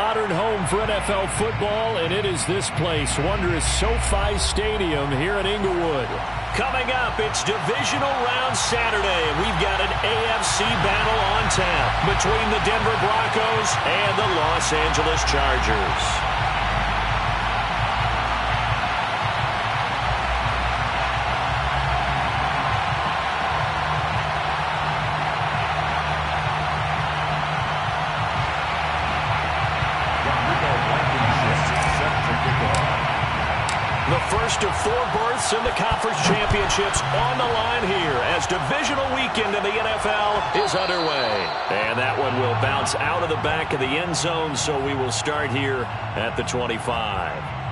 modern home for NFL football, and it is this place, wondrous SoFi Stadium here in Inglewood. Coming up, it's Divisional Round Saturday, and we've got an AFC battle on tap between the Denver Broncos and the Los Angeles Chargers. First of 4 berths in the conference championships on the line here as divisional weekend in the NFL is underway. And that one will bounce out of the back of the end zone, so we will start here at the 25.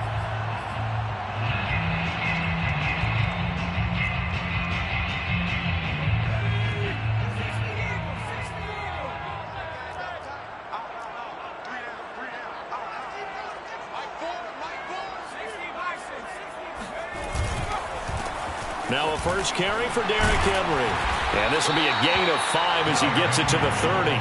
Now a first carry for Derrick Henry. And this will be a gain of 5 as he gets it to the 30.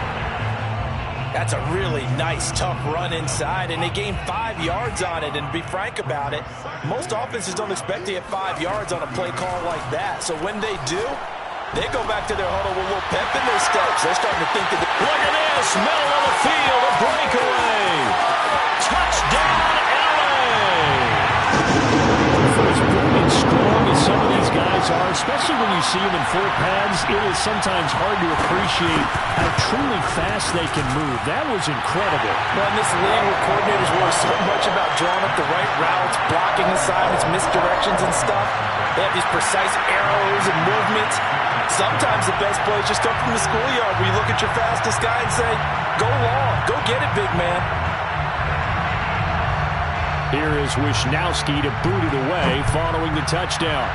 That's a really nice, tough run inside, and they gained 5 yards on it. And to be frank about it, most offenses don't expect to get 5 yards on a play call like that. So when they do, they go back to their huddle with a little pep in their steps. They're starting to think that... Look at this, middle of the field, a breakaway. Touchdown, LA! For as big and strong as some of these guys are, especially when you see them in full pads, it is sometimes hard to appreciate how truly fast they can move. That was incredible. Well, in this league where coordinators worry so much about drawing up the right routes, blocking assignments, misdirections and stuff, they have these precise arrows and movements. Sometimes the best plays just come from the schoolyard where you look at your fastest guy and say, go long, go get it, big man. Here is Wisnowski to boot it away following the touchdown.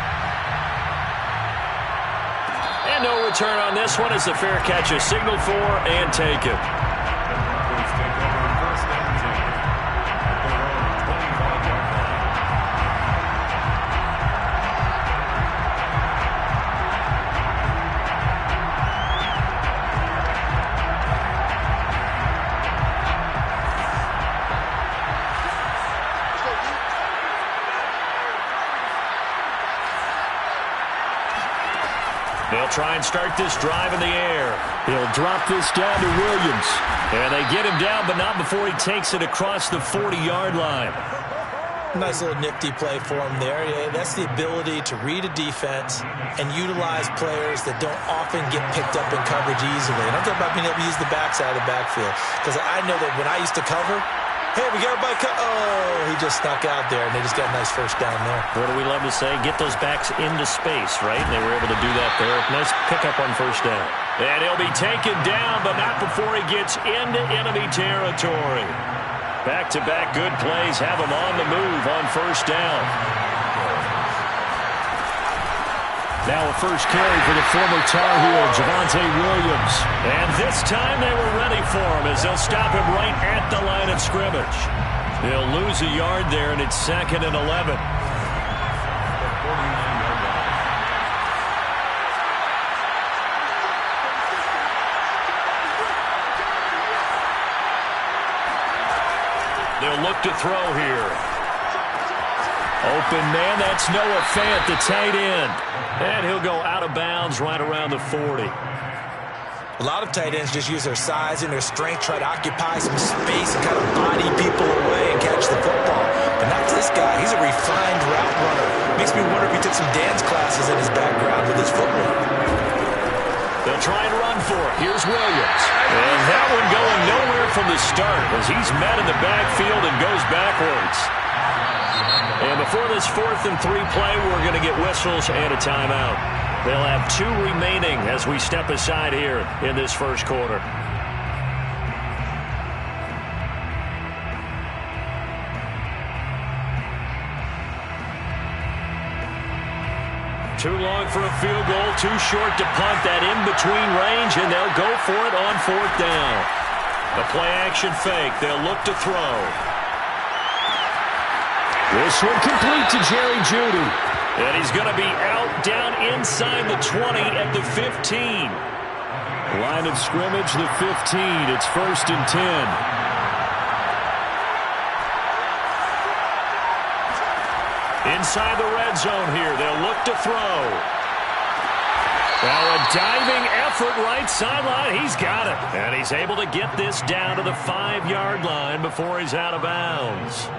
And no return on this one as the fair catch is signaled for and taken. They'll try and start this drive in the air. He'll drop this down to Williams. And they get him down, but not before he takes it across the 40-yard line. Nice little nifty play for him there. Yeah, that's the ability to read a defense and utilize players that don't often get picked up in coverage easily. And I'm talking about being able to use the backside of the backfield. Because I know that when I used to cover, hey, we got everybody oh, he just snuck out there, and they just got a nice first down there. What do we love to say? Get those backs into space, right? And they were able to do that there. Nice pickup on first down. And he'll be taken down, but not before he gets into enemy territory. Back-to-back good plays have him on the move on first down. Now a first carry for the former Tar Heel, Javonte Williams. And this time they were ready for him as they'll stop him right at the line of scrimmage. They'll lose a yard there, and it's 2nd and 11. They'll look to throw here. Open man, that's Noah Fant, the tight end. And he'll go out of bounds right around the 40. A lot of tight ends just use their size and their strength, try to occupy some space and kind of body people away and catch the football. But not this guy. He's a refined route runner. Makes me wonder if he took some dance classes in his background with his footwork. They'll try and run for it. Here's Williams. And that one going nowhere from the start as he's met in the backfield and goes backwards. And before this 4th and 3 play, we're going to get whistles and a timeout. They'll have 2 remaining as we step aside here in this first quarter. Too long for a field goal, too short to punt that in between range, and they'll go for it on 4th down. The play action fake, they'll look to throw. This one complete to Jerry Jeudy. And he's going to be out down inside the 20 at the 15. Line of scrimmage, the 15. It's 1st and 10. Inside the red zone here. They'll look to throw. Now a diving effort right sideline. He's got it. And he's able to get this down to the 5-yard line before he's out of bounds.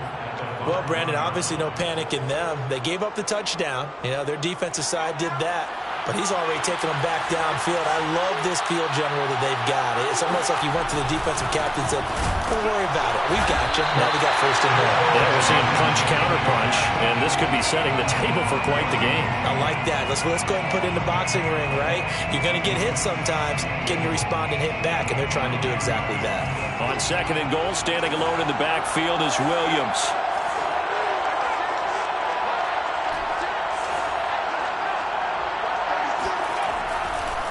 Well, Brandon, obviously no panic in them. They gave up the touchdown. You know, their defensive side did that. But he's already taken them back downfield. I love this field general that they've got. It's almost like he went to the defensive captain and said, don't worry about it. We've got you. Now we got first and goal. Yeah, we're seeing punch, counter punch, and this could be setting the table for quite the game. I like that. Let's go ahead and put it in the boxing ring, right? You're going to get hit sometimes. Can you respond and hit back? And they're trying to do exactly that. On second and goal, standing alone in the backfield is Williams.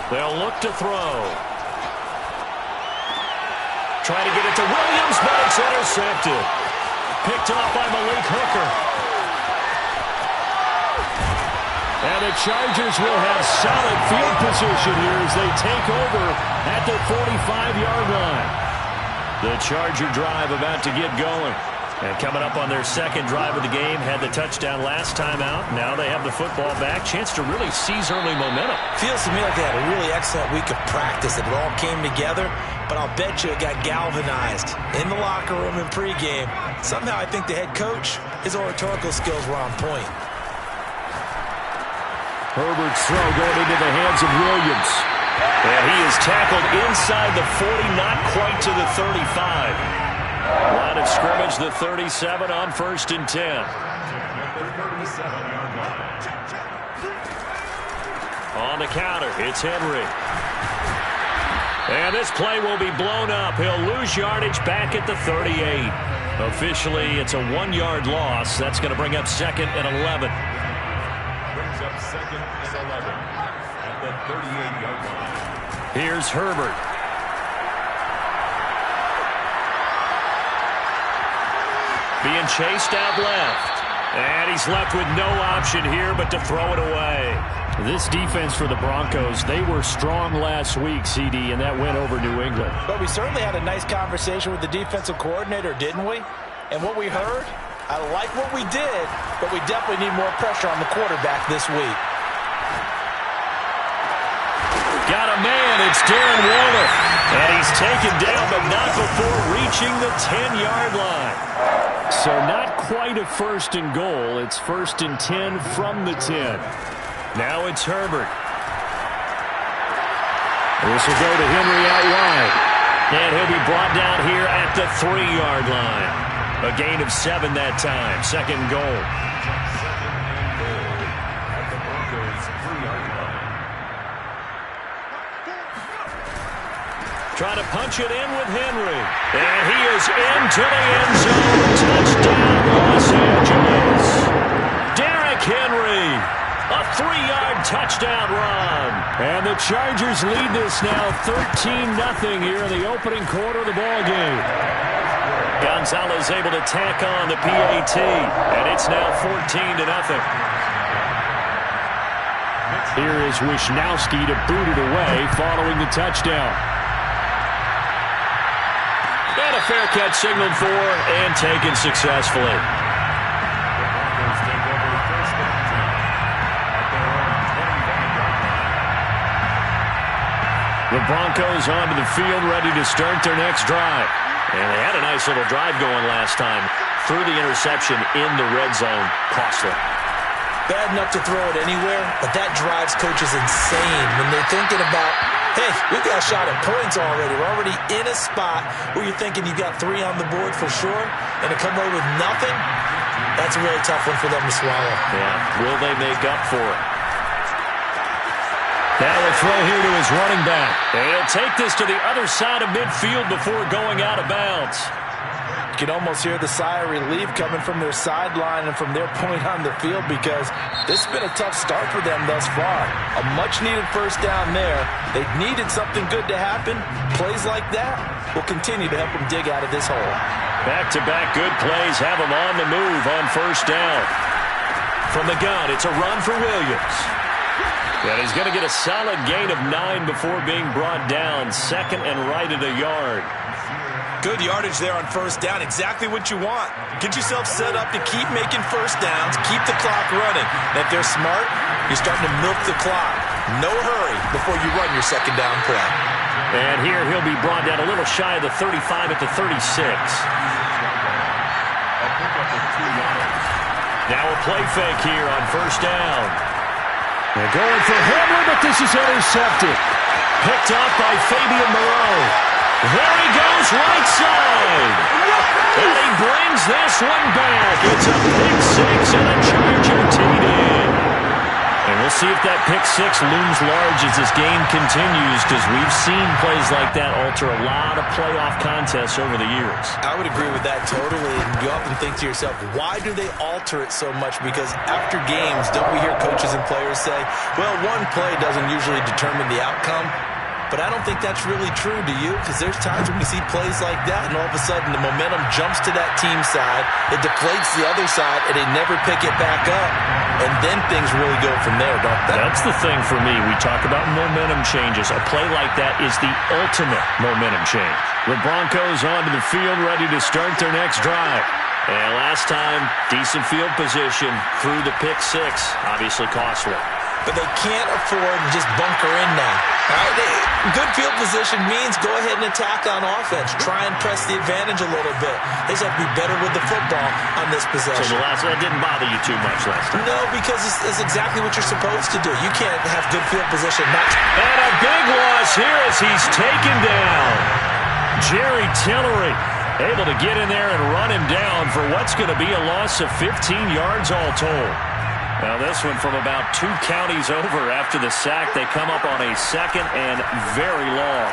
They'll look to throw. Try to get it to Williams, but it's intercepted. Picked off by Malik Hooker. And the Chargers will have solid field position here as they take over at the 45-yard line. The Charger drive about to get going. And coming up on their second drive of the game, had the touchdown last time out. Now they have the football back. Chance to really seize early momentum. Feels to me like they had a really excellent week of practice. It all came together, but I'll bet you it got galvanized in the locker room in pregame. Somehow I think the head coach, his oratorical skills were on point. Herbert's throw going into the hands of Williams. And he is tackled inside the 40, not quite to the 35. Line of scrimmage, the 37 on 1st and 10. On the counter, it's Henry. And this play will be blown up. He'll lose yardage back at the 38. Officially, it's a 1-yard loss. That's going to bring up 2nd and 11. Brings up 2nd and 11 at the 38-yard line. Here's Herbert. Being chased out left. And he's left with no option here but to throw it away. This defense for the Broncos, they were strong last week, CD, and that went over New England. But we certainly had a nice conversation with the defensive coordinator, didn't we? And what we heard, I like what we did, but we definitely need more pressure on the quarterback this week. Got a man, it's Darren Waller. And he's taken down, but not before reaching the 10-yard line. So not quite a 1st and goal. It's 1st and 10 from the 10. Now it's Herbert. This will go to Henry out wide. And he'll be brought down here at the 3-yard line. A gain of 7 that time. 2nd goal. Trying to punch it in with Henry. And he is into the end zone. Touchdown, Los Angeles. Derrick Henry. A 3-yard touchdown run. And the Chargers lead this now 13-0 here in the opening quarter of the ballgame. Gonzalez able to tack on the PAT. And it's now 14-0. Here is Wisnowski to boot it away following the touchdown. And a fair catch signaled for and taken successfully. The Broncos onto the field ready to start their next drive. And they had a nice little drive going last time. Threw the interception in the red zone. Costly. Bad enough to throw it anywhere, but that drives coaches insane when they're thinking about, hey, we've got a shot at points already. We're already in a spot where you're thinking you've got 3 on the board for sure, and to come away with nothing, that's a really tough one for them to swallow. Yeah, will they make up for it? Now a throw here to his running back. And he'll take this to the other side of midfield before going out of bounds. You can almost hear the sigh of relief coming from their sideline and from their point on the field because this has been a tough start for them thus far. A much-needed first down there. They needed something good to happen. Plays like that will continue to help them dig out of this hole. Back-to-back good plays have them on the move on first down. From the gun, it's a run for Williams. And he's going to get a solid gain of 9 before being brought down. 2nd and right at a yard. Good yardage there on first down. Exactly what you want. Get yourself set up to keep making first downs, keep the clock running. And if they're smart, you're starting to milk the clock. No hurry before you run your second down play. And here he'll be brought down a little shy of the 35 at the 36. Now a play fake here on first down. They're going for Hamler, but this is intercepted. Picked off by Fabian Moreau. There he goes, right side. And he brings this one back. It's a pick six and a Charger TD. And we'll see if that pick six looms large as this game continues, because we've seen plays like that alter a lot of playoff contests over the years. I would agree with that totally. And you often think to yourself, why do they alter it so much? Because after games, don't we hear coaches and players say, well, one play doesn't usually determine the outcome. But I don't think that's really true, do you? Because there's times when we see plays like that, and all of a sudden the momentum jumps to that team side, it deflates the other side, and they never pick it back up. And then things really go from there, don't they? That's the thing for me. We talk about momentum changes. A play like that is the ultimate momentum change. The Broncos onto the field, ready to start their next drive. And last time, decent field position through the pick six. Obviously costly. But they can't afford to just bunker in now. Right? Good field position means go ahead and attack on offense. Try and press the advantage a little bit. They just have to be better with the football on this possession. So that didn't bother you too much last time? No, because it's exactly what you're supposed to do. You can't have good field position. And a big loss here as he's taken down. Jerry Tillery able to get in there and run him down for what's going to be a loss of 15 yards all told. Now this one from about 2 counties over after the sack. They come up on a second and very long.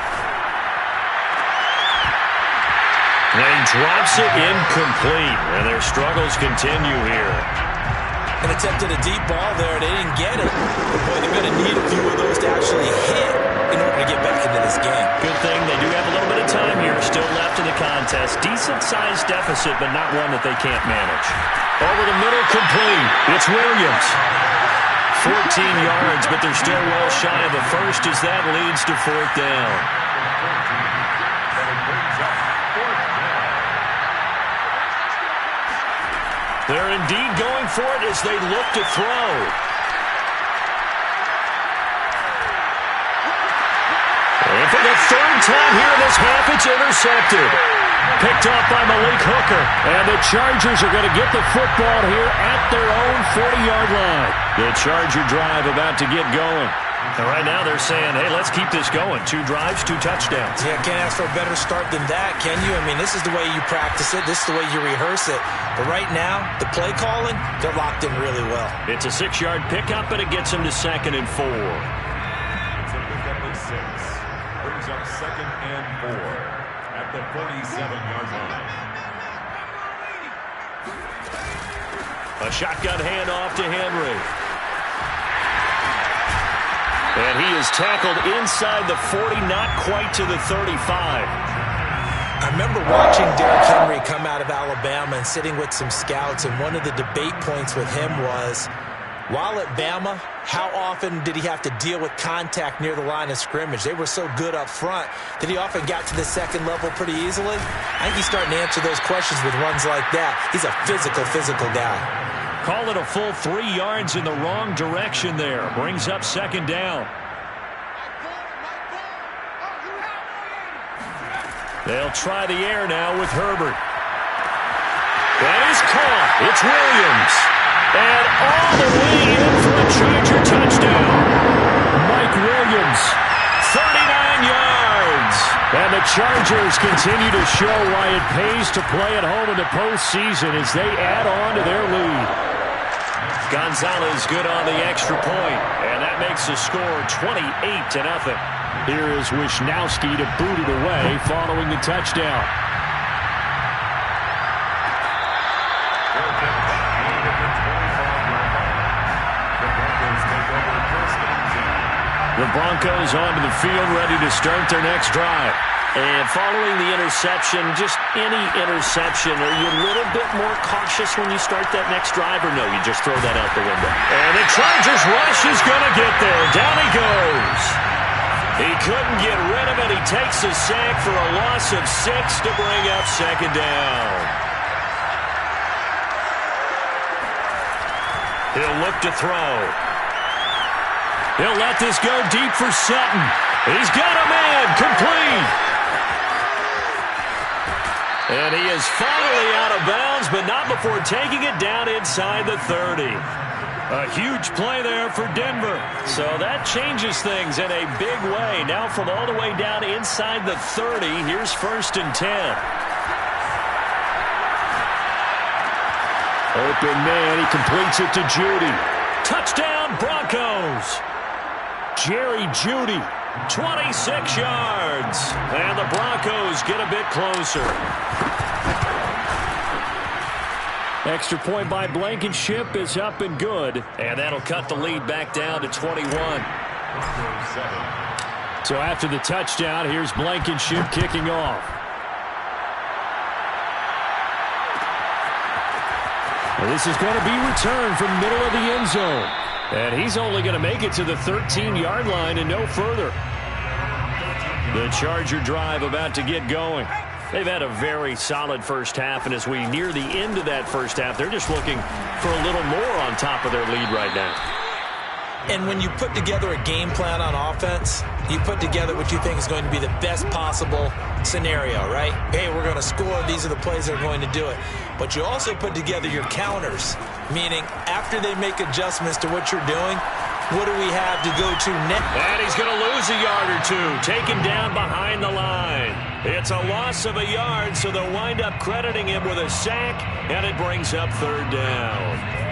And he drops it incomplete. And their struggles continue here. And attempted a deep ball there. They didn't get it. But boy, they're going to need a few of those to actually hit in order to get back into this game. Good thing they do have a little bit of time here still left in the contest. Decent-sized deficit, but not one that they can't manage. Over the middle, complete. It's Williams. 14 yards, but they're still well shy of the first as that leads to fourth down. They're indeed going for it as they look to throw. And for the third time here in this half, it's intercepted. Picked off by Malik Hooker. And the Chargers are going to get the football here at their own 40-yard line. The Charger drive about to get going. And right now they're saying, hey, let's keep this going. 2 drives, 2 touchdowns. Yeah, can't ask for a better start than that, can you? I mean, this is the way you practice it. This is the way you rehearse it. But right now, the play calling, they're locked in really well. It's a 6-yard pickup, and it gets them to 2nd and 4. It's a pickup of 6. Brings up 2nd and 4 at the 47-yard line. A shotgun handoff to Henry. And he is tackled inside the 40, not quite to the 35. I remember watching Derrick Henry come out of Alabama and sitting with some scouts, and one of the debate points with him was, while at Bama, how often did he have to deal with contact near the line of scrimmage? They were so good up front that he often got to the second level pretty easily. I think he's starting to answer those questions with runs like that. He's a physical guy. Call it a full 3 yards in the wrong direction there. Brings up 2nd down. They'll try the air now with Herbert. That is caught. It's Williams. And all the way in for a Charger touchdown. Mike Williams, 39 yards. And the Chargers continue to show why it pays to play at home in the postseason as they add on to their lead. Gonzalez good on the extra point, and that makes the score 28-0. Here is Wisnowski to boot it away following the touchdown. The Broncos onto the field ready to start their next drive. And following the interception, just any interception, are you a little bit more cautious when you start that next drive, or no, you just throw that out the window? And the Chargers rush is going to get there. Down he goes. He couldn't get rid of it. He takes a sack for a loss of 6 to bring up second down. He'll look to throw. He'll let this go deep for Sutton. He's got a man. Complete. And he is finally out of bounds, but not before taking it down inside the 30. A huge play there for Denver. So that changes things in a big way. Now from all the way down inside the 30, here's 1st and 10. Open man, he completes it to Judy. Touchdown, Broncos. Jerry Judy, 26 yards. And the Broncos get a bit closer. Extra point by Blankenship is up and good. And that'll cut the lead back down to 21. So after the touchdown, here's Blankenship kicking off. And this is going to be returned from middle of the end zone. And he's only going to make it to the 13-yard line and no further. The Charger drive about to get going. They've had a very solid first half, and as we near the end of that first half, they're just looking for a little more on top of their lead right now. And when you put together a game plan on offense, you put together what you think is going to be the best possible scenario, right? Hey, we're going to score. These are the plays that are going to do it. But you also put together your counters, meaning after they make adjustments to what you're doing, what do we have to go to next? And he's going to lose a yard or two, taken down behind the line. It's a loss of a yard, so they'll wind up crediting him with a sack, and it brings up 3rd down.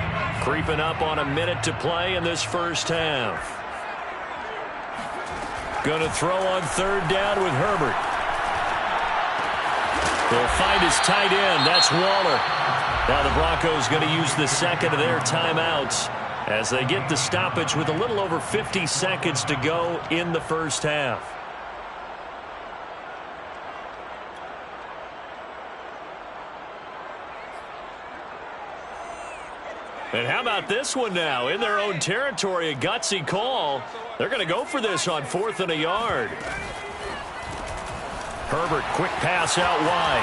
Creeping up on a minute to play in this first half. Going to throw on 3rd down with Herbert. They'll find his tight end. That's Waller. Now the Broncos going to use the second of their timeouts as they get the stoppage with a little over 50 seconds to go in the first half. And how about this one now? In their own territory, a gutsy call. They're going to go for this on 4th and a yard. Herbert, quick pass out wide.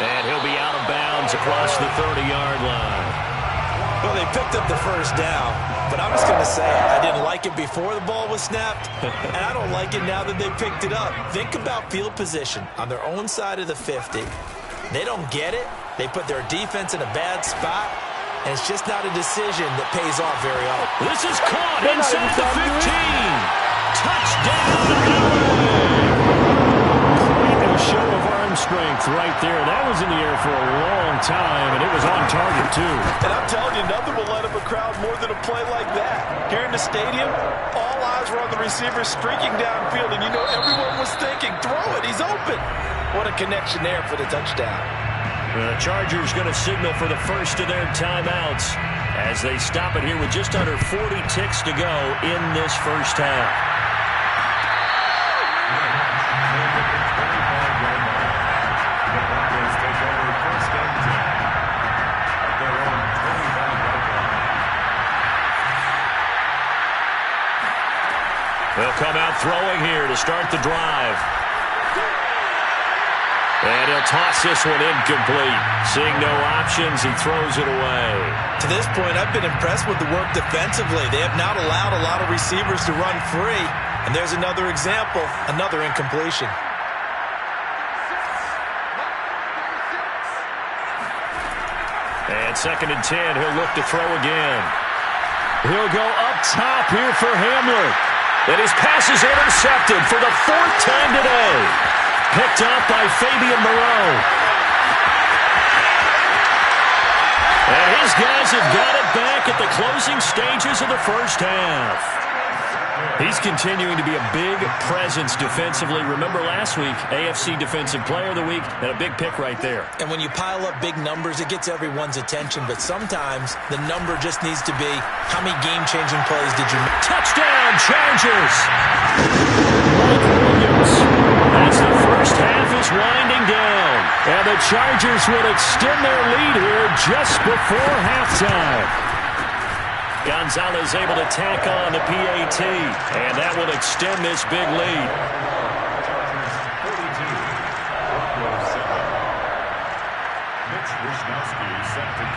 And he'll be out of bounds across the 30-yard line. Well, they picked up the first down, but I'm just going to say I didn't like it before the ball was snapped, and I don't like it now that they picked it up. Think about field position on their own side of the 50. They don't get it. They put their defense in a bad spot. And it's just not a decision that pays off very often. This is caught inside the 15. Touchdown, LA! A show of arm strength right there. That was in the air for a long time, and it was on target, too. And I'm telling you, nothing will light up a crowd more than a play like that. Here in the stadium, all eyes were on the receiver streaking downfield, and you know everyone was thinking, throw it, he's open. What a connection there for the touchdown. The Chargers going to signal for the first of their timeouts as they stop it here with just under 40 ticks to go in this first half. They'll come out throwing here to start the drive. And he'll toss this one incomplete. Seeing no options, he throws it away. To this point, I've been impressed with the work defensively. They have not allowed a lot of receivers to run free. And there's another example, another incompletion. And 2nd and 10, he'll look to throw again. He'll go up top here for Hamler. And his pass is intercepted for the 4th time today. Picked up by Fabian Moreau. And his guys have got it back at the closing stages of the first half. He's continuing to be a big presence defensively. Remember last week, AFC Defensive Player of the Week, and a big pick right there. And when you pile up big numbers, it gets everyone's attention. But sometimes the number just needs to be, how many game-changing plays did you make? Touchdown, Chargers! Mike Williams. As the first half is winding down. And the Chargers would extend their lead here just before halftime. Gonzalez able to tack on the PAT, and that will extend this big lead.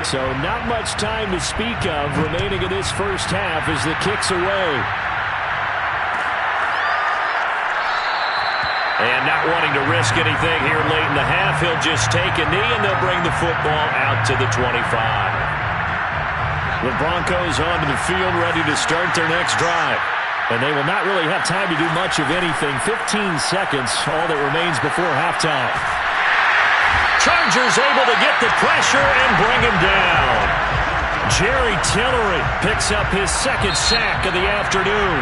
So not much time to speak of remaining in this first half as the kick's away. And not wanting to risk anything here late in the half, he'll just take a knee and they'll bring the football out to the 25. The Broncos onto the field ready to start their next drive. And they will not really have time to do much of anything. 15 seconds, all that remains before halftime. Chargers able to get the pressure and bring him down. Jerry Tillery picks up his second sack of the afternoon.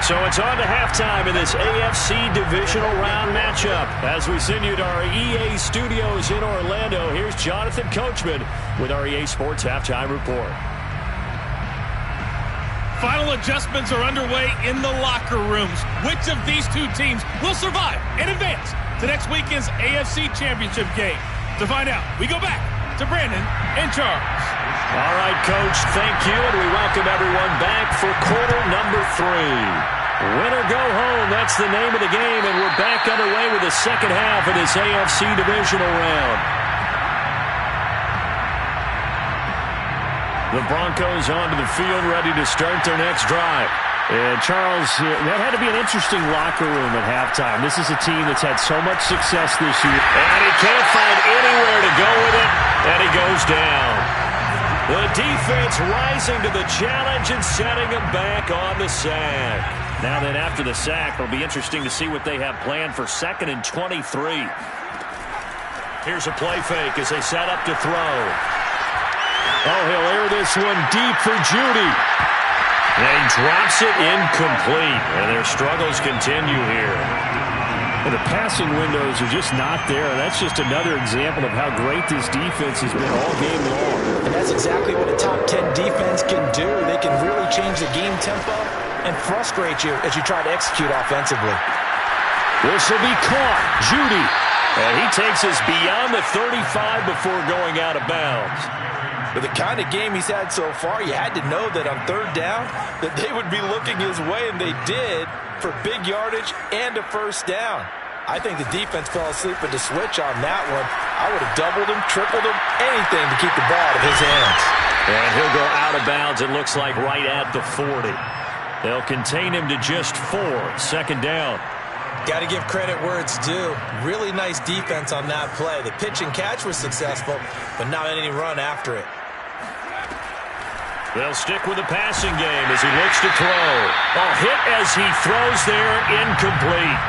So it's on to halftime in this AFC divisional round matchup. As we send you to our EA studios in Orlando, here's Jonathan Coachman with our EA Sports Halftime Report. Final adjustments are underway in the locker rooms. Which of these two teams will survive and advance to next weekend's AFC Championship game? To find out, we go back to Brandon and Charles. All right, Coach, thank you, and we welcome everyone back for quarter number 3. Win or go home, that's the name of the game, and we're back underway with the second half of this AFC divisional round. The Broncos onto the field ready to start their next drive. And, Charles, that had to be an interesting locker room at halftime. This is a team that's had so much success this year. And he can't find anywhere to go with it, and he goes down. The defense rising to the challenge and setting him back on the sack. Now then, after the sack, it'll be interesting to see what they have planned for 2nd and 23. Here's a play fake as they set up to throw. Oh, he'll air this one deep for Judy. And he drops it incomplete. And their struggles continue here. And the passing windows are just not there. That's just another example of how great this defense has been all game long. And that's exactly what a top 10 defense can do. They can really change the game tempo and frustrate you as you try to execute offensively. This will be caught. Judy. And he takes us beyond the 35 before going out of bounds. With the kind of game he's had so far, you had to know that on 3rd down that they would be looking his way, and they did, for big yardage and a first down. I think the defense fell asleep at the switch on that one. I would have doubled him, tripled him, anything to keep the ball out of his hands. And he'll go out of bounds, it looks like, right at the 40. They'll contain him to just 4, 2nd down. Got to give credit where it's due. Really nice defense on that play. The pitch and catch was successful, but not any run after it. They'll stick with the passing game as he looks to throw. A hit as he throws there, incomplete.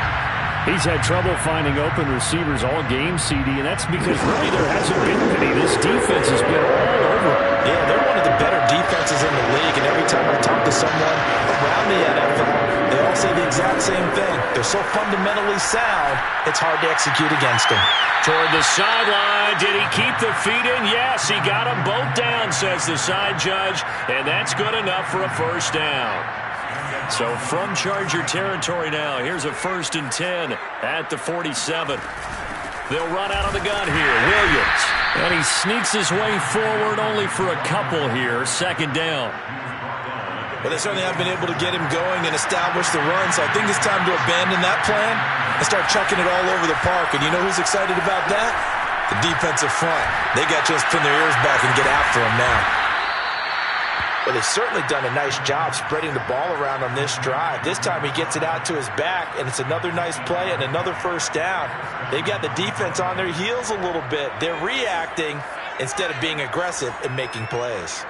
He's had trouble finding open receivers all game, CD, and that's because really there hasn't been many. This defense has been all over. Yeah, they're one of the better defenses in the league, and every time I talk to someone around the NFL, they all say the exact same thing. They're so fundamentally sound, it's hard to execute against them. Toward the sideline, did he keep the feet in? Yes, he got them both down, says the side judge, and that's good enough for a first down. So from Charger territory now, here's a 1st and 10 at the 47. They'll run out of the gun here. Williams. And he sneaks his way forward only for a couple here. 2nd down. Well, they certainly have been able to get him going and establish the run, so I think it's time to abandon that plan and start chucking it all over the park. And you know who's excited about that? The defensive front. They got just pin their ears back and get after him now. Well, they've certainly done a nice job spreading the ball around on this drive. This time he gets it out to his back, and it's another nice play and another first down. They've got the defense on their heels a little bit. They're reacting instead of being aggressive and making plays.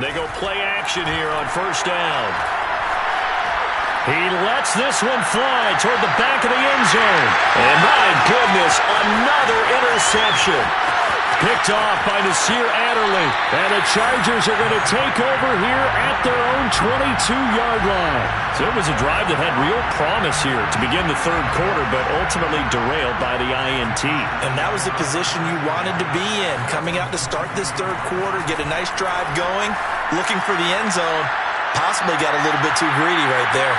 They go play action here on 1st down. He lets this one fly toward the back of the end zone. And my goodness, another interception. Picked off by Nasir Adderley. And the Chargers are going to take over here at their own 22-yard line. So it was a drive that had real promise here to begin the 3rd quarter, but ultimately derailed by the INT. And that was the position you wanted to be in. Coming out to start this 3rd quarter, get a nice drive going, looking for the end zone. Possibly got a little bit too greedy right there.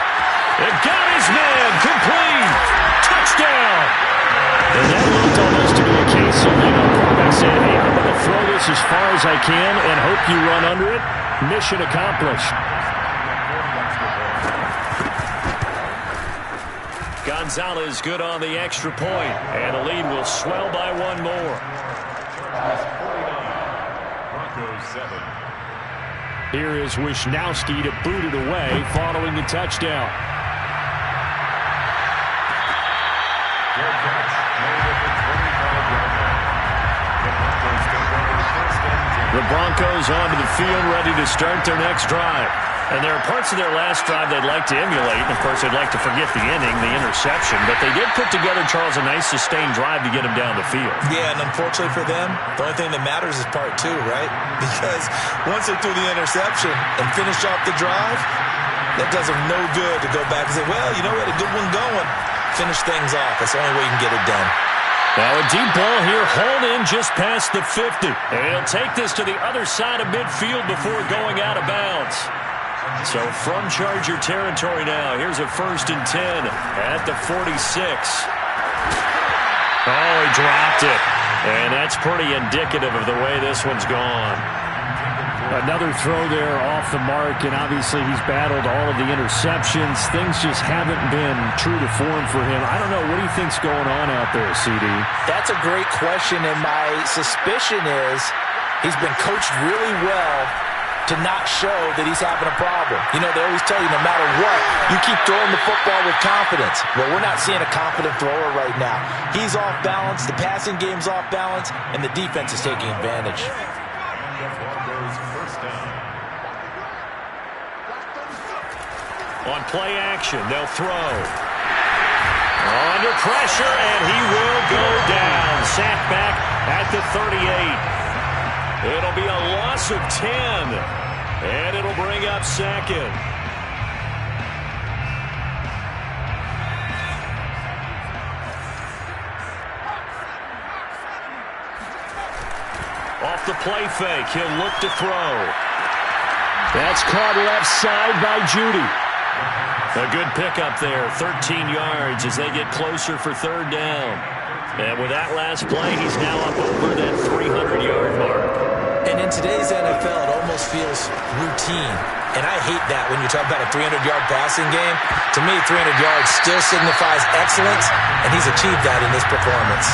It got his man complete. Touchdown. And that looked almost to be a case of, quarterback saying, hey, I'm going to throw this as far as as I can and hope you run under it. Mission accomplished. Gonzalez good on the extra point, and the lead will swell by one more. Broncos 7. Here is Wisnowski to boot it away following the touchdown. The Broncos onto the field ready to start their next drive. And there are parts of their last drive they'd like to emulate. And, of course, they'd like to forget the inning, the interception. But they did put together, Charles, a nice sustained drive to get them down the field. Yeah, and unfortunately for them, the only thing that matters is part two, right? Because once they threw the interception and finished off the drive, that does them no good to go back and say, well, you know, we had a good one going. Finish things off. That's the only way you can get it done. Now a deep ball here, hauled in just past the 50. And he'll take this to the other side of midfield before going out of bounds. So from Charger territory now, here's a 1st and 10 at the 46. Oh, he dropped it. And that's pretty indicative of the way this one's gone. Another throw there off the mark, and obviously he's battled all of the interceptions. Things just haven't been true to form for him. I don't know. What do you think's going on out there, CD? That's a great question, and my suspicion is he's been coached really well to not show that he's having a problem. You know, they always tell you no matter what, you keep throwing the football with confidence. Well, we're not seeing a confident thrower right now. He's off balance, the passing game's off balance, and the defense is taking advantage. On play action, they'll throw. Under pressure, and he will go down. Sacked back at the 38. It'll be a loss of 10, and it'll bring up 2nd. Off the play fake, he'll look to throw. That's caught left side by Judy. A good pickup there, 13 yards as they get closer for 3rd down. And with that last play, he's now up over that 300-yard mark. And in today's NFL, it almost feels routine. And I hate that when you talk about a 300-yard passing game. To me, 300 yards still signifies excellence, and he's achieved that in this performance.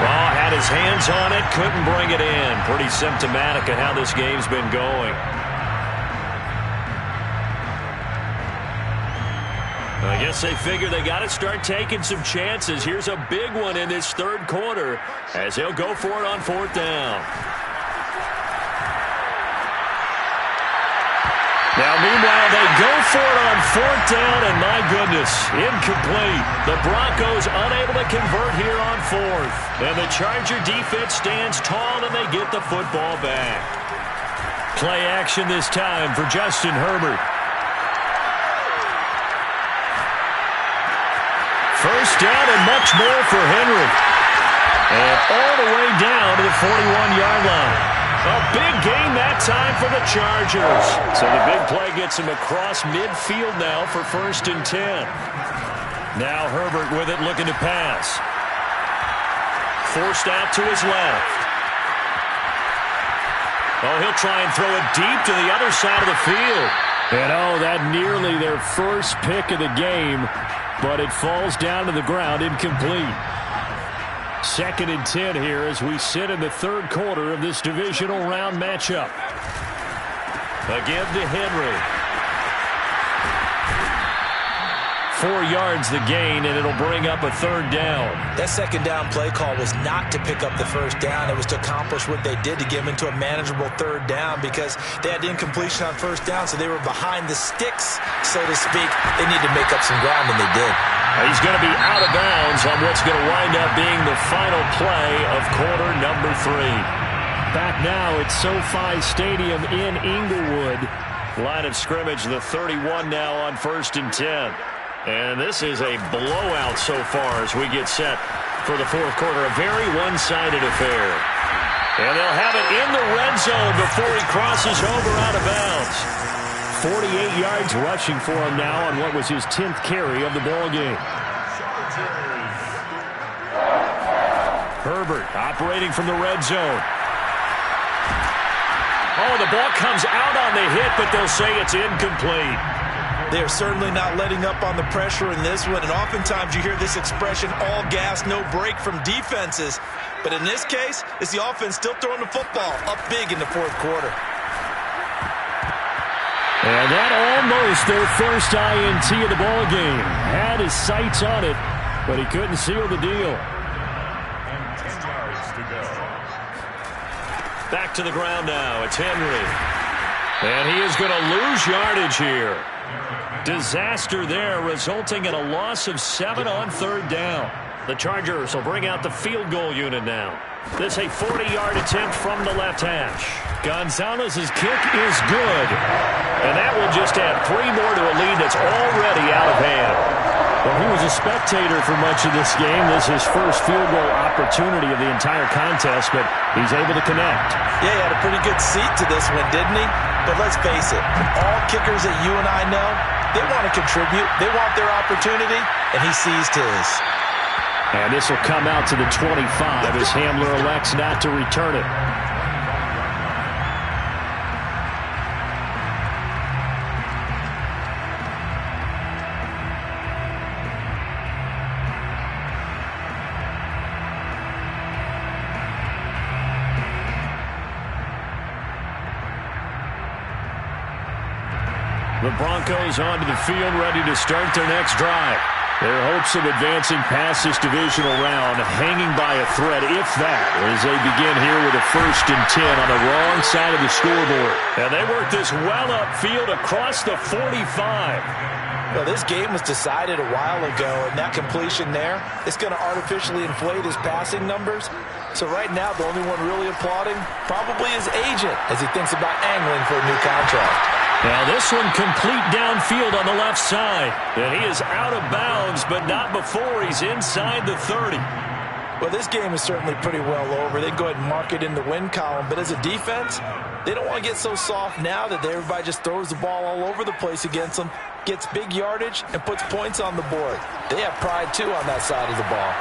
Well, had his hands on it, couldn't bring it in. Pretty symptomatic of how this game's been going. I guess they figure they got to start taking some chances. Here's a big one in this 3rd quarter as they'll go for it on 4th down. Now, meanwhile, they go for it on 4th down, and my goodness, incomplete. The Broncos unable to convert here on 4th. And the Charger defense stands tall, and they get the football back. Play action this time for Justin Herbert. 1st down and much more for Henry. And all the way down to the 41-yard line. A big gain that time for the Chargers. So the big play gets him across midfield now for 1st and 10. Now Herbert with it looking to pass. Forced out to his left. Oh, he'll try and throw it deep to the other side of the field. And oh, that nearly their first pick of the game. But it falls down to the ground incomplete. 2nd and 10 here as we sit in the 3rd quarter of this divisional round matchup. Again to Henry. 4 yards the gain, and it'll bring up a 3rd down. That 2nd down play call was not to pick up the 1st down. It was to accomplish what they did to get them into a manageable 3rd down because they had incompletion on 1st down, so they were behind the sticks, so to speak. They need to make up some ground, and they did. He's going to be out of bounds on what's going to wind up being the final play of quarter number 3. Back now at SoFi Stadium in Inglewood. Line of scrimmage, the 31 now on 1st and 10. And this is a blowout so far as we get set for the 4th quarter. A very one-sided affair. And they'll have it in the red zone before he crosses over out of bounds. 48 yards rushing for him now on what was his 10th carry of the ball game. Herbert operating from the red zone. Oh, the ball comes out on the hit, but they'll say it's incomplete. They're certainly not letting up on the pressure in this one, and oftentimes you hear this expression, all gas, no break from defenses. But in this case, it's the offense still throwing the football up big in the fourth quarter. And that almost their first INT of the ball game. Had his sights on it, but he couldn't seal the deal. And 10 yards to go. Back to the ground now. It's Henry. And he is going to lose yardage here. Disaster there, resulting in a loss of 7 on third down. The Chargers will bring out the field goal unit now. This a 40-yard attempt from the left hash. Gonzalez's kick is good. And that will just add 3 more to a lead that's already out of hand. Well, he was a spectator for much of this game. This is his first field goal opportunity of the entire contest, but he's able to connect. Yeah, he had a pretty good seat to this one, didn't he? But let's face it, all kickers that you and I know, they want to contribute. They want their opportunity, and he seized his. And this will come out to the 25 as Hamler elects not to return it. The Broncos onto the field, ready to start their next drive. Their hopes of advancing past this divisional round hanging by a thread, if that, as they begin here with a 1st and 10 on the wrong side of the scoreboard. And they work this well upfield across the 45. Well, this game was decided a while ago, and that completion there, it's going to artificially inflate his passing numbers. So right now, the only one really applauding probably his agent as he thinks about angling for a new contract. Now this one complete downfield on the left side. And he is out of bounds, but not before he's inside the 30. Well, this game is certainly pretty well over. They go ahead and mark it in the win column. But as a defense, they don't want to get so soft now that everybody just throws the ball all over the place against them, gets big yardage, and puts points on the board. They have pride, too, on that side of the ball.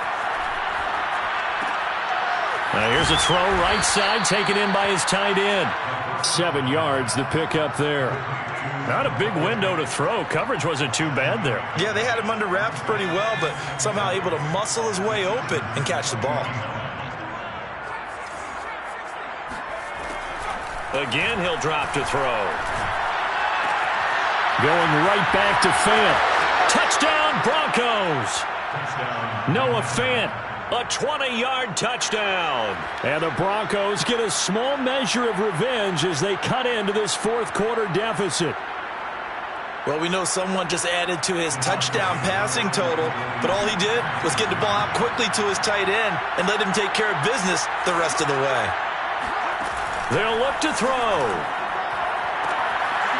Now here's a throw right side taken in by his tight end. 7 yards, the pickup there. Not a big window to throw. Coverage wasn't too bad there. Yeah, they had him under wraps pretty well, but somehow able to muscle his way open and catch the ball. Again, he'll drop to throw. Going right back to Fant. Touchdown, Broncos! Noah Fant. A 20-yard touchdown. And the Broncos get a small measure of revenge as they cut into this fourth quarter deficit. Well, we know someone just added to his touchdown passing total, but all he did was get the ball out quickly to his tight end and let him take care of business the rest of the way. They'll look to throw.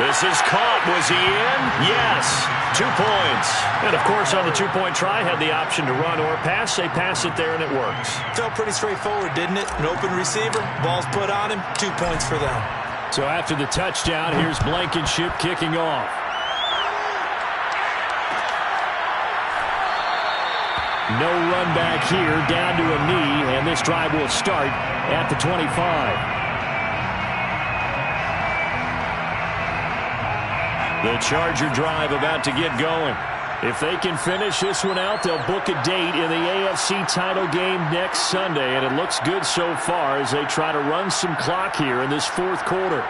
This is caught. Was he in? Yes. 2 points. And, of course, on the 2-point try, had the option to run or pass. They pass it there, and it works. Felt pretty straightforward, didn't it? An open receiver, ball's put on him, 2 points for them. So after the touchdown, here's Blankenship kicking off. No run back here, down to a knee, and this drive will start at the 25. The Charger drive about to get going. If they can finish this one out, they'll book a date in the AFC title game next Sunday, and it looks good so far as they try to run some clock here in this fourth quarter.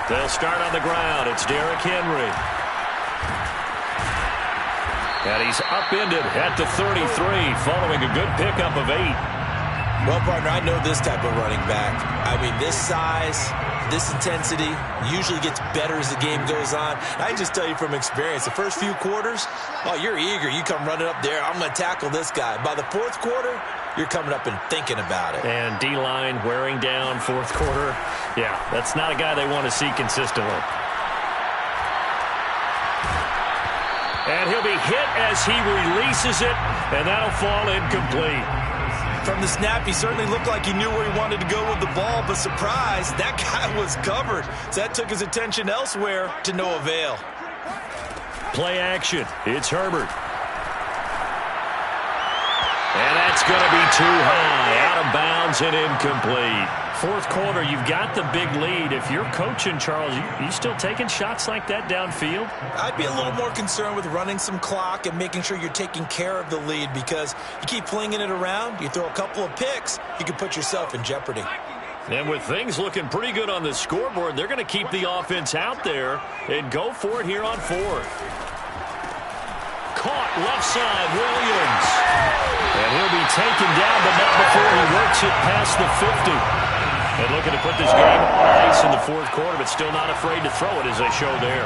They'll start on the ground. It's Derrick Henry. And he's upended at the 33, following a good pickup of 8. Well, partner, I know this type of running back. I mean, this size, this intensity usually gets better as the game goes on. I can just tell you from experience, the first few quarters, oh, you're eager. You come running up there, I'm going to tackle this guy. By the fourth quarter, you're coming up and thinking about it. And D-line wearing down fourth quarter. Yeah, that's not a guy they want to see consistently. And he'll be hit as he releases it, and that'll fall incomplete. From the snap, he certainly looked like he knew where he wanted to go with the ball, but surprise, that guy was covered. So that took his attention elsewhere to no avail. Play action. It's Herbert. And that That's going to be too high. Out of bounds and incomplete. Fourth quarter, you've got the big lead. If you're coaching, Charles, you still taking shots like that downfield? I'd be a little more concerned with running some clock and making sure you're taking care of the lead, because you keep flinging it around, you throw a couple of picks, you can put yourself in jeopardy. And with things looking pretty good on the scoreboard, they're going to keep the offense out there and go for it here on fourth. Caught left side, Williams. And he'll be taken down, but not before he works it past the 50. And looking to put this game on ice in the fourth quarter, but still not afraid to throw it as they show there.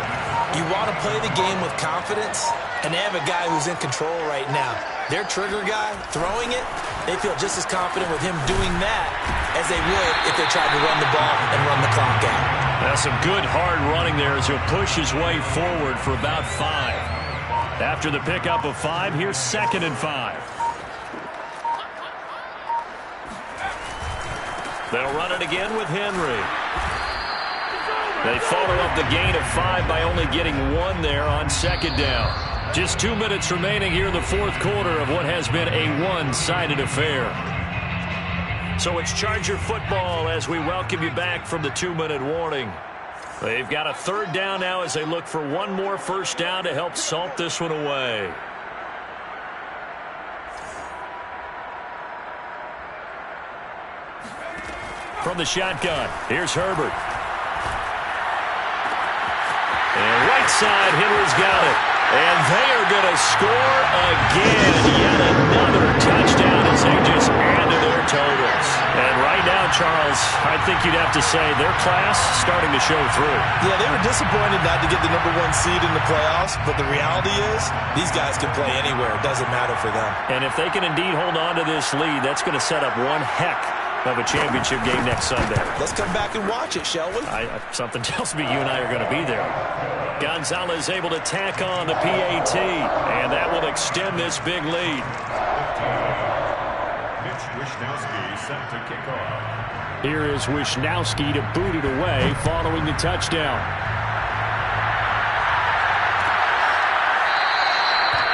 You want to play the game with confidence, and they have a guy who's in control right now. Their trigger guy throwing it, they feel just as confident with him doing that as they would if they tried to run the ball and run the clock out. That's some good hard running there as he'll push his way forward for about 5. After the pickup of 5, here's 2nd and 5. They'll run it again with Henry. They follow up the gain of 5 by only getting 1 there on 2nd down. Just 2 minutes remaining here in the fourth quarter of what has been a one-sided affair. So it's Charger football as we welcome you back from the 2-minute warning. They've got a 3rd down now as they look for one more first down to help salt this one away. From the shotgun, here's Herbert. And right side, Henry's got it. And they are going to score again. Yet another touchdown as they just add to their totals. And right now, Charles, I think you'd have to say their class starting to show through. Yeah, they were disappointed not to get the #1 seed in the playoffs, but the reality is these guys can play anywhere. It doesn't matter for them. And if they can indeed hold on to this lead, that's going to set up one heck of a championship game next Sunday. Let's come back and watch it, shall we? Something tells me you and I are going to be there. Gonzalez able to tack on the PAT, and that will extend this big lead. Mitch Wishnowsky set to kick off. Here is Wishnowsky to boot it away following the touchdown.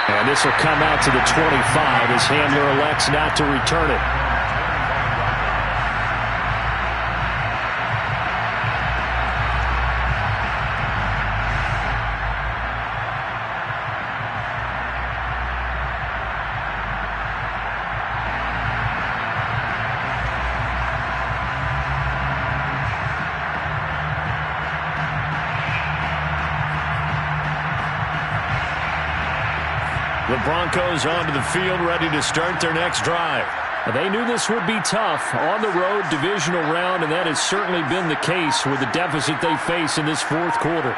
And this will come out to the 25 as Handler elects not to return it. The Broncos onto the field, ready to start their next drive. They knew this would be tough on the road, divisional round, and that has certainly been the case with the deficit they face in this fourth quarter.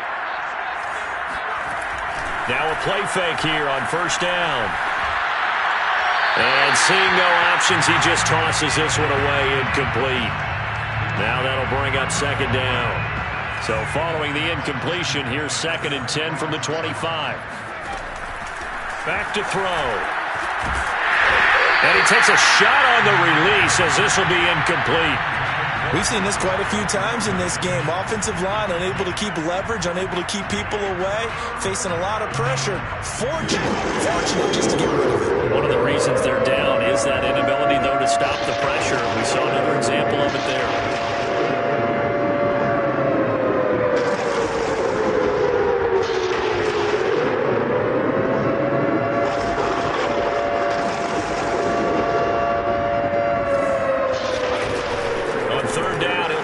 Now a play fake here on first down. And seeing no options, he just tosses this one away, incomplete. Now that'll bring up 2nd down. So following the incompletion, here's 2nd and 10 from the 25. Back to throw. And he takes a shot on the release as this will be incomplete. We've seen this quite a few times in this game. Offensive line unable to keep leverage, unable to keep people away, facing a lot of pressure. Fortunate just to get rid of it. One of the reasons they're down is that inability, though, to stop the pressure. We saw another example of it there.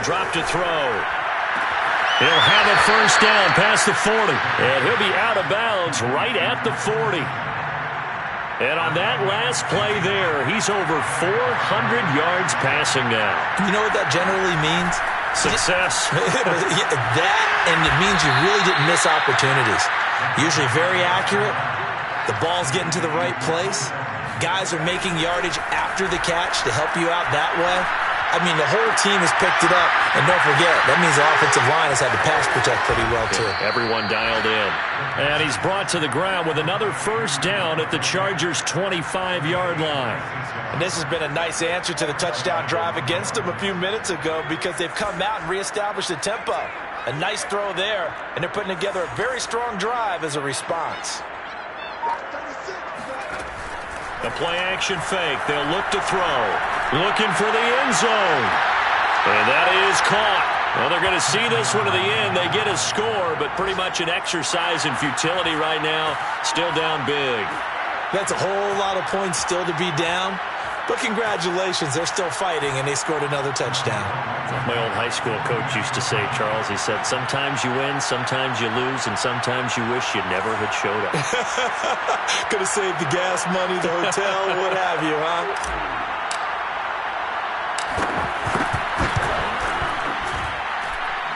Drop to throw. He'll have a first down past the 40. And he'll be out of bounds right at the 40. And on that last play there, he's over 400 yards passing now. You know what that generally means? Success. That, and it means you really didn't miss opportunities. Usually very accurate. The ball's getting to the right place. Guys are making yardage after the catch to help you out that way. I mean, the whole team has picked it up. And don't forget, that means the offensive line has had to pass protect pretty well, too. Everyone dialed in. And he's brought to the ground with another first down at the Chargers' 25-yard line. And this has been a nice answer to the touchdown drive against them a few minutes ago because they've come out and reestablished the tempo. A nice throw there, and they're putting together a very strong drive as a response. The play-action fake. They'll look to throw. Looking for the end zone. And that is caught. Well, they're going to see this one to the end. They get a score, but pretty much an exercise in futility right now. Still down big. That's a whole lot of points still to be down. But congratulations, they're still fighting, and they scored another touchdown. My old high school coach used to say, Charles, he said, sometimes you win, sometimes you lose, and sometimes you wish you never had showed up. Could have saved the gas money, the hotel, what have you, huh?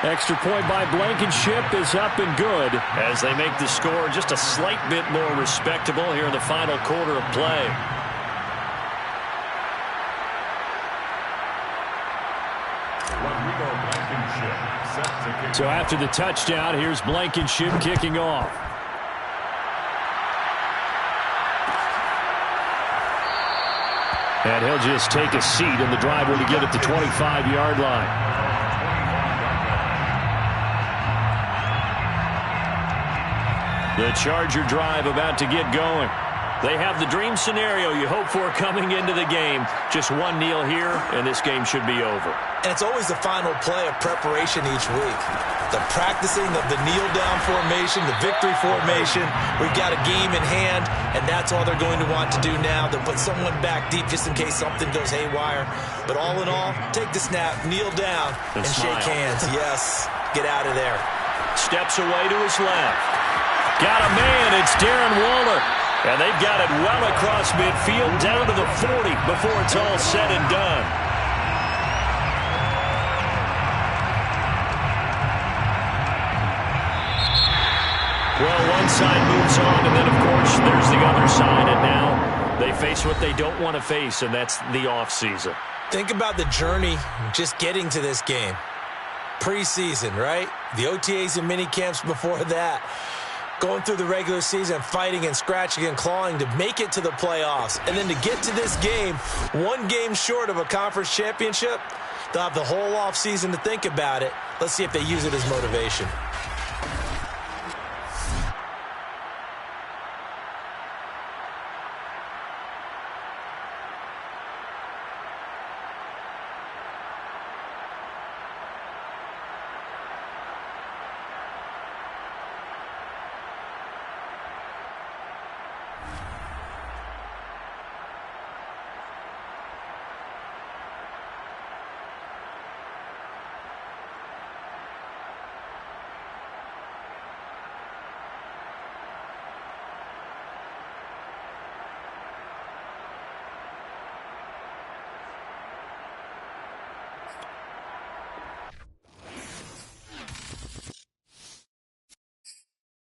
Extra point by Blankenship is up and good as they make the score just a slight bit more respectable here in the final quarter of play. So after the touchdown, here's Blankenship kicking off. And he'll just take a seat, and the drive will begin at the 25-yard line. The Charger drive about to get going. They have the dream scenario you hope for coming into the game. Just one kneel here, and this game should be over. And it's always the final play of preparation each week. The practicing of the kneel-down formation, the victory formation. We've got a game in hand, and that's all they're going to want to do now. They'll put someone back deep just in case something goes haywire. But all in all, take the snap, kneel down, and shake hands. Yes, get out of there. Steps away to his left. Got a man. It's Darren Waller. And they've got it well across midfield, down to the 40 before it's all said and done. Well, one side moves on, and then, of course, there's the other side. And now they face what they don't want to face, and that's the offseason. Think about the journey just getting to this game. Preseason, right? The OTAs and mini camps before that. Going through the regular season, fighting and scratching and clawing to make it to the playoffs. And then to get to this game, one game short of a conference championship, they'll have the whole offseason to think about it. Let's see if they use it as motivation.